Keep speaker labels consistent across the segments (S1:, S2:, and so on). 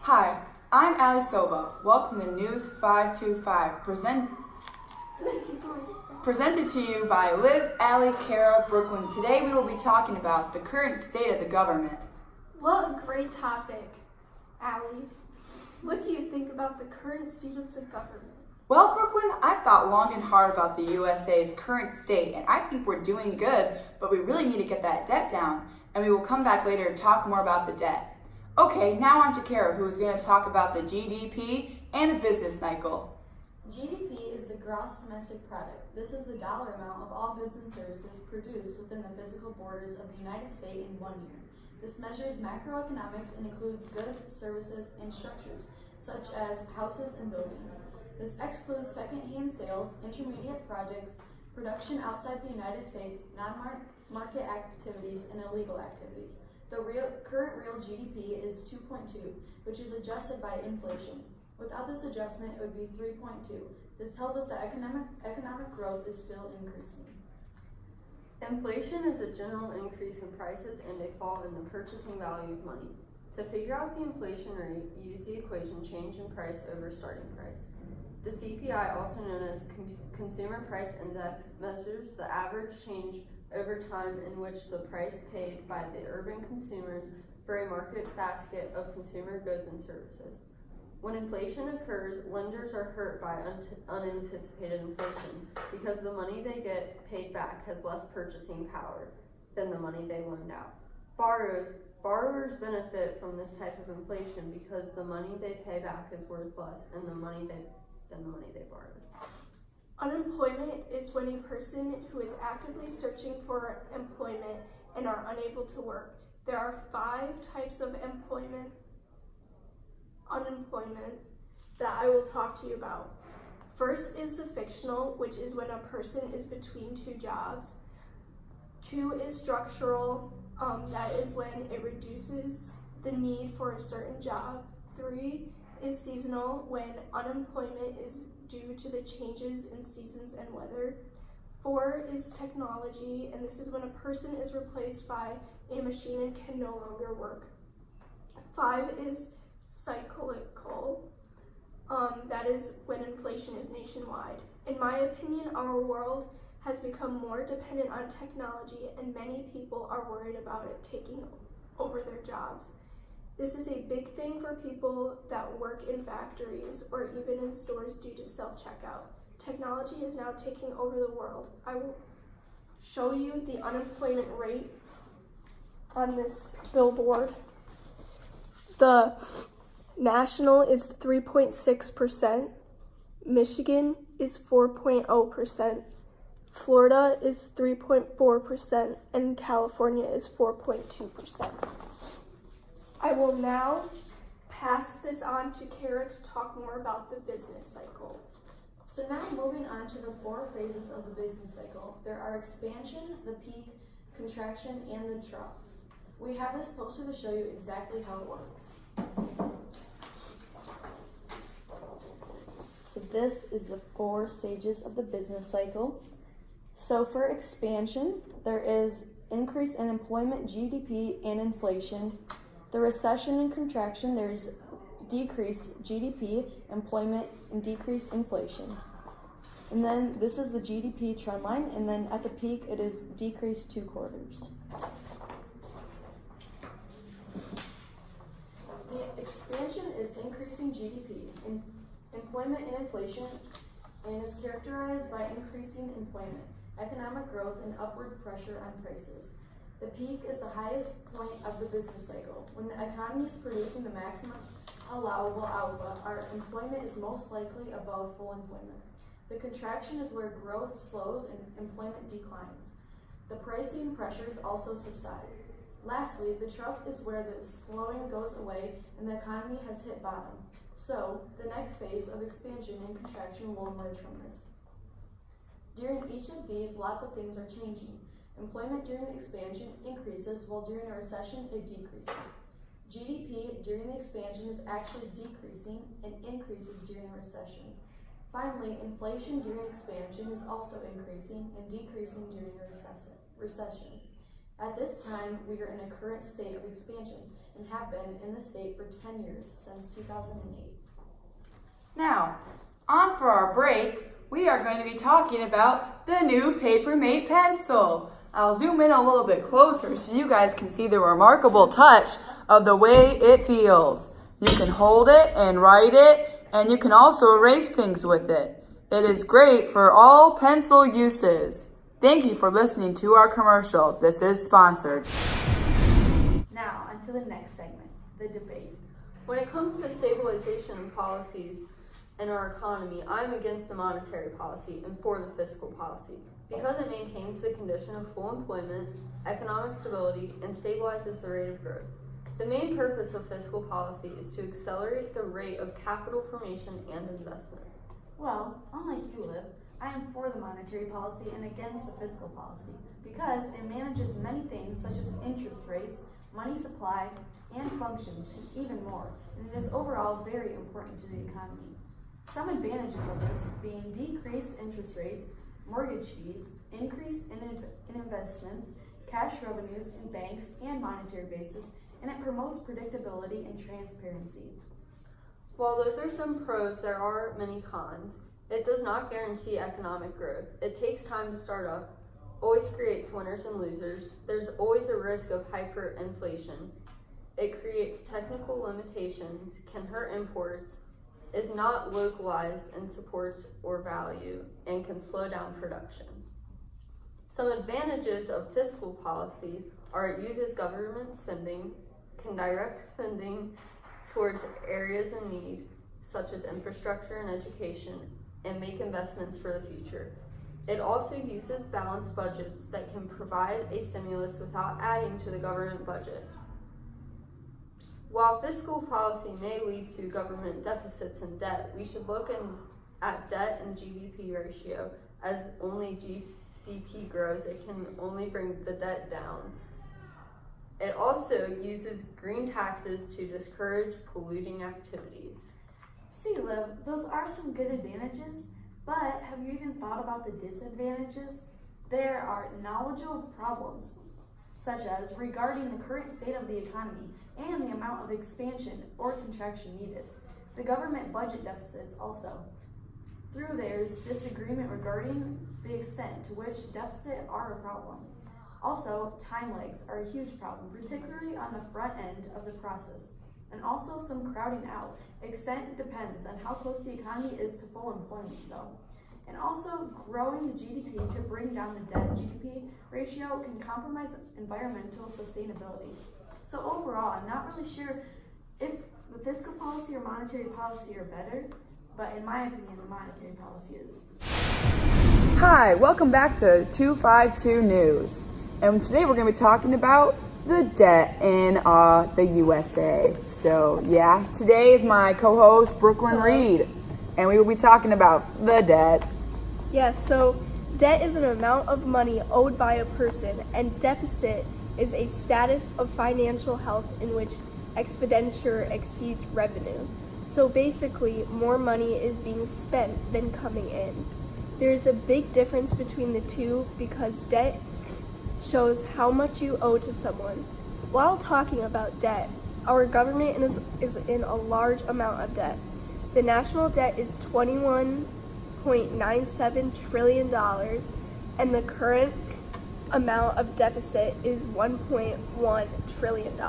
S1: Hi, I'm Ali Silva. Welcome to News 525, presented to you by Liv, Ali, Kara, Brooklyn. Today we will be talking about the current state of the government.
S2: What a great topic, Ali. What do you think about the current state of the government?
S1: Well, Brooklyn, I thought long and hard about the USA's current state, and I think we're doing good, but we really need to get that debt down, and we will come back later to talk more about the debt. Okay, now on to Kara, who is going to talk about the GDP and the business cycle.
S3: GDP is the gross domestic product. This is the dollar amount of all goods and services produced within the physical borders of the United States in 1 year. This measures macroeconomics and includes goods, services, and structures, such as houses and buildings. This excludes second-hand sales, intermediate projects, production outside the United States, non-market activities, and illegal activities. The current real GDP is 2.2, which is adjusted by inflation. Without this adjustment, it would be 3.2. This tells us that economic growth is still increasing.
S4: Inflation is a general increase in prices and a fall in the purchasing value of money. To figure out the inflation rate, use the equation change in price over starting price. The CPI, also known as Consumer Price Index, measures the average change over time in which the price paid by the urban consumers for a market basket of consumer goods and services. When inflation occurs, lenders are hurt by unanticipated inflation because the money they get paid back has less purchasing power than the money they loaned out. Borrowers benefit from this type of inflation because the money they pay back is worth less than the money they borrowed.
S2: Unemployment is when a person who is actively searching for employment and are unable to work. There are 5 types of unemployment that I will talk to you about. First is the fictional, which is when a person is between 2 jobs. 2 is structural, that is when it reduces the need for a certain job. 3 is seasonal, when unemployment is due to the changes in seasons and weather. 4 is technology, and this is when a person is replaced by a machine and can no longer work. 5 is cyclical, that is when inflation is nationwide. In my opinion, our world has become more dependent on technology, and many people are worried about it taking over their jobs. This is a big thing for people that work in factories or even in stores due to self-checkout. Technology is now taking over the world. I will show you the unemployment rate on this billboard. The national is 3.6%, Michigan is 4.0%, Florida is 3.4%, and California is 4.2%. I will now pass this on to Kara to talk more about the business cycle.
S3: So now moving on to the 4 phases of the business cycle. There are expansion, the peak, contraction, and the trough. We have this poster to show you exactly how it works. So this is the 4 stages of the business cycle. So for expansion, there is increase in employment, GDP, and inflation. The recession and contraction, there's decrease GDP, employment, and decrease inflation. And then this is the GDP trend line, and then at the peak, it is decreased 2 quarters. The expansion is increasing GDP, employment, and inflation, and is characterized by increasing employment, economic growth, and upward pressure on prices. The peak is the highest point of the business cycle. When the economy is producing the maximum allowable output, our employment is most likely above full employment. The contraction is where growth slows and employment declines. The pricing pressures also subside. Lastly, the trough is where the slowing goes away and the economy has hit bottom. So, the next phase of expansion and contraction will emerge from this. During each of these, lots of things are changing. Employment during expansion increases, while during a recession, it decreases. GDP during the expansion is actually decreasing and increases during a recession. Finally, inflation during expansion is also increasing and decreasing during a recession. At this time, we are in a current state of expansion, and have been in the state for 10 years since 2008.
S1: Now, on for our break, we are going to be talking about the new Papermate pencil. I'll zoom in a little bit closer so you guys can see the remarkable touch of the way it feels. You can hold it and write it, and you can also erase things with it. It is great for all pencil uses. Thank you for listening to our commercial. This is sponsored.
S3: Now, on to the next segment, the debate.
S4: When it comes to stabilization policies in our economy, I'm against the monetary policy and for the fiscal policy because it maintains the condition of full employment, economic stability, and stabilizes the rate of growth. The main purpose of fiscal policy is to accelerate the rate of capital formation and investment.
S3: Well, unlike you, Liv, I am for the monetary policy and against the fiscal policy because it manages many things such as interest rates, money supply, and functions, and even more, and it is overall very important to the economy. Some advantages of this being decreased interest rates, mortgage fees, increase in investments, cash revenues in banks and monetary basis, and it promotes predictability and transparency.
S4: While those are some pros, there are many cons. It does not guarantee economic growth. It takes time to start up, always creates winners and losers. There's always a risk of hyperinflation. It creates technical limitations, can hurt imports, is not localized in supports or value, and can slow down production. Some advantages of fiscal policy are it uses government spending, can direct spending towards areas in need, such as infrastructure and education, and make investments for the future. It also uses balanced budgets that can provide a stimulus without adding to the government budget. While fiscal policy may lead to government deficits and debt, we should look at debt and GDP ratio. As only GDP grows, it can only bring the debt down. It also uses green taxes to discourage polluting activities.
S3: See, Liv, those are some good advantages, but have you even thought about the disadvantages? There are knowledgeable problems, such as regarding the current state of the economy and the amount of expansion or contraction needed. The government budget deficits also. Through there's disagreement regarding the extent to which deficit are a problem. Also, time lags are a huge problem, particularly on the front end of the process. And also some crowding out. Extent depends on how close the economy is to full employment though. And also growing the GDP to bring down the debt-GDP ratio can compromise environmental sustainability. So overall, I'm not really sure if the fiscal policy or monetary policy are better, but in my opinion, the monetary policy is.
S1: Hi, welcome back to 252 News. And today we're going to be talking about the debt in the USA. So yeah, today is my co-host Brooklyn Reed, and we will be talking about the debt.
S2: Yes, so debt is an amount of money owed by a person, and deficit is a status of financial health in which expenditure exceeds revenue. So basically, more money is being spent than coming in. There is a big difference between the two because debt shows how much you owe to someone. While talking about debt, our government is in a large amount of debt. The national debt is $21.97 trillion, and the current amount of deficit is $1.1 trillion.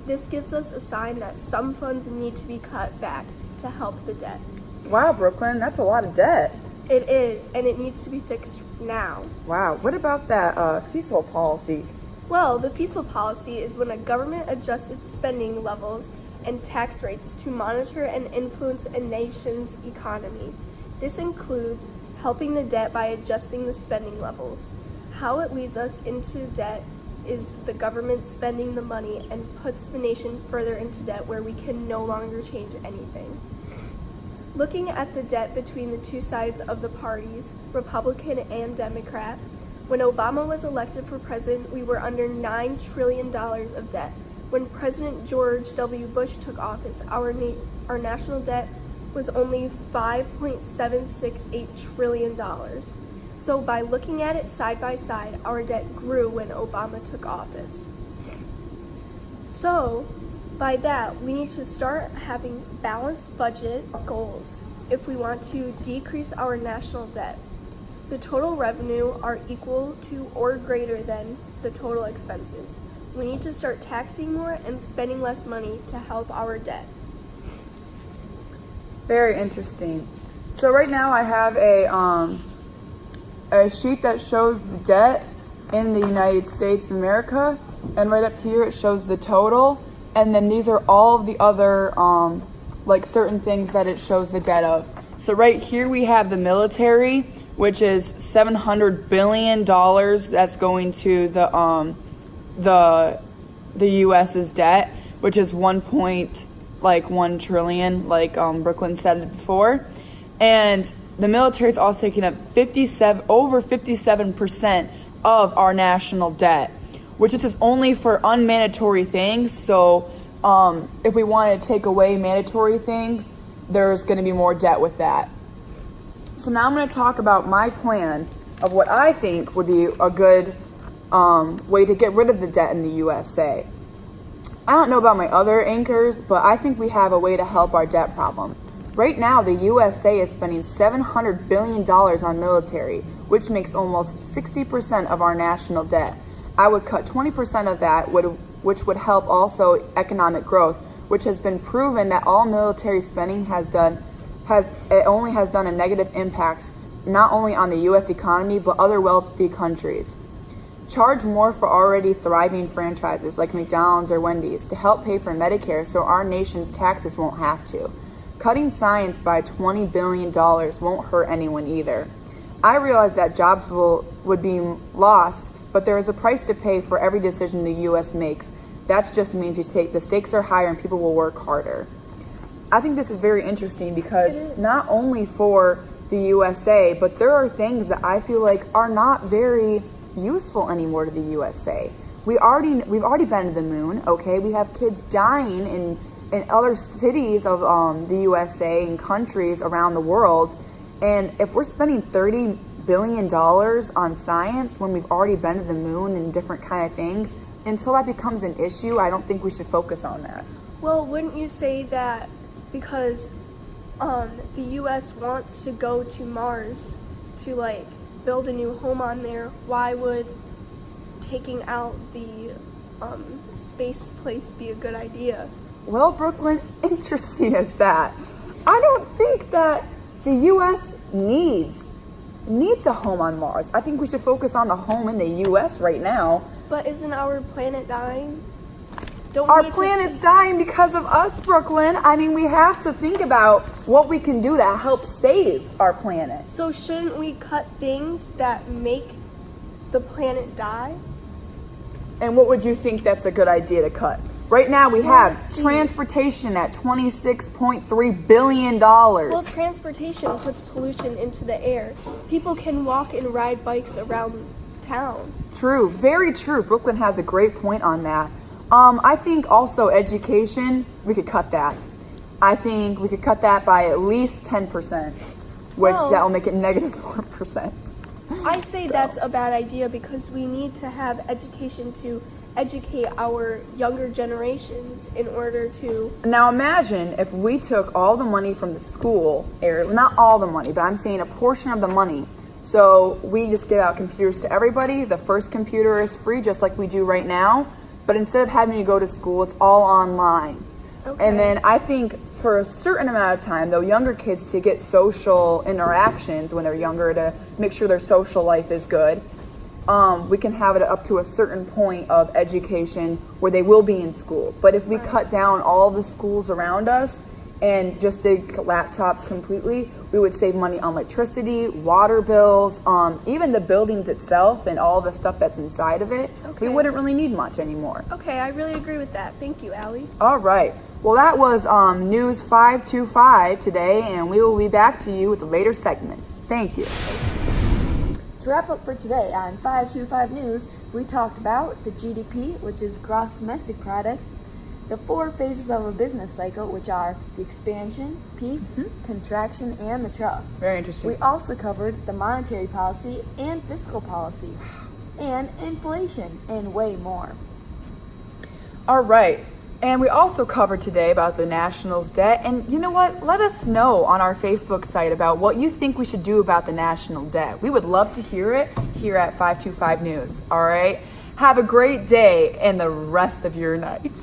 S2: This gives us a sign that some funds need to be cut back to help the debt.
S1: Wow, Brooklyn, that's a lot of debt.
S2: It is, and it needs to be fixed now.
S1: Wow, what about that fiscal policy?
S2: Well, the fiscal policy is when a government adjusts its spending levels and tax rates to monitor and influence a nation's economy. This includes helping the debt by adjusting the spending levels. How it leads us into debt is the government spending the money and puts the nation further into debt where we can no longer change anything. Looking at the debt between the two sides of the parties, Republican and Democrat, when Obama was elected for president, we were under $9 trillion of debt. When President George W. Bush took office, our national debt was only $5.768 trillion. So by looking at it side by side, our debt grew when Obama took office. So By that, we need to start having balanced budget goals if we want to decrease our national debt. The total revenue are equal to or greater than the total expenses. We need to start taxing more and spending less money to help our debt.
S1: Very interesting. So right now I have a sheet that shows the debt in the United States of America, and right up here it shows the total, and then these are all of the other like certain things that it shows the debt of. So right here we have the military, which is $700 billion that's going to the US's debt, which is 1 trillion, like Brooklyn said before. And the military is also taking up over 57% of our national debt, which is only for unmandatory things. So if we want to take away mandatory things, there's going to be more debt with that. So now I'm going to talk about my plan of what I think would be a good way to get rid of the debt in the USA. I don't know about my other anchors, but I think we have a way to help our debt problem. Right now, the USA is spending $700 billion on military, which makes almost 60% of our national debt. I would cut 20% of that, which would help also economic growth, which has been proven that all military spending has done a negative impact, not only on the U.S. economy, but other wealthy countries. Charge more for already thriving franchises like McDonald's or Wendy's to help pay for Medicare so our nation's taxes won't have to. Cutting science by $20 billion won't hurt anyone either. I realize that jobs would be lost, but there is a price to pay for every decision the U.S. makes. That just means the stakes are higher and people will work harder. I think this is very interesting because not only for the USA, but there are things that I feel like are not very useful anymore to the USA. We've already been to the moon, okay? We have kids dying in other cities of the USA and countries around the world. And if we're spending $30 billion on science when we've already been to the moon and different kind of things, until that becomes an issue, I don't think we should focus on that.
S2: Well, wouldn't you say that because the U.S. wants to go to Mars to build a new home on there, why would taking out the space place be a good idea?
S1: Well, Brooklyn, interesting as that. I don't think that the U.S. needs a home on Mars. I think we should focus on the home in the U.S. right now.
S2: But isn't our planet dying?
S1: Our planet's dying because of us, Brooklyn. I mean, we have to think about what we can do to help save our planet.
S2: So shouldn't we cut things that make the planet die?
S1: And what would you think that's a good idea to cut? Right now we have transportation at $26.3 billion.
S2: Well, transportation puts pollution into the air. People can walk and ride bikes around town.
S1: True, very true. Brooklyn has a great point on that. I think also education, we could cut that. I think we could cut that by at least 10%, which that will make it negative 4%.
S2: I say that's a bad idea because we need to have education to educate our younger generations in order to...
S1: Now imagine if we took all the money from the school area, not all the money, but I'm saying a portion of the money. So we just give out computers to everybody. The first computer is free, just like we do right now. But instead of having to go to school, it's all online. Okay. And then I think for a certain amount of time, though, younger kids to get social interactions when they're younger to make sure their social life is good, we can have it up to a certain point of education where they will be in school. But if we cut down all the schools around us and just did laptops completely, we would save money on electricity, water bills, even the buildings itself and all the stuff that's inside of it. Okay. We wouldn't really need much anymore.
S2: Okay, I really agree with that. Thank you, Allie.
S1: All right. Well, that was News 525 today, and we will be back to you with a later segment. Thank you.
S5: To wrap up for today on 525 News, we talked about the GDP, which is gross domestic product, the 4 phases of a business cycle, which are the expansion, peak, contraction, and the trough.
S1: Very interesting.
S5: We also covered the monetary policy and fiscal policy, and inflation, and way more.
S1: All right. And we also covered today about the nationals debt. And you know what? Let us know on our Facebook site about what you think we should do about the national debt. We would love to hear it here at 525 News. All right? Have a great day and the rest of your night.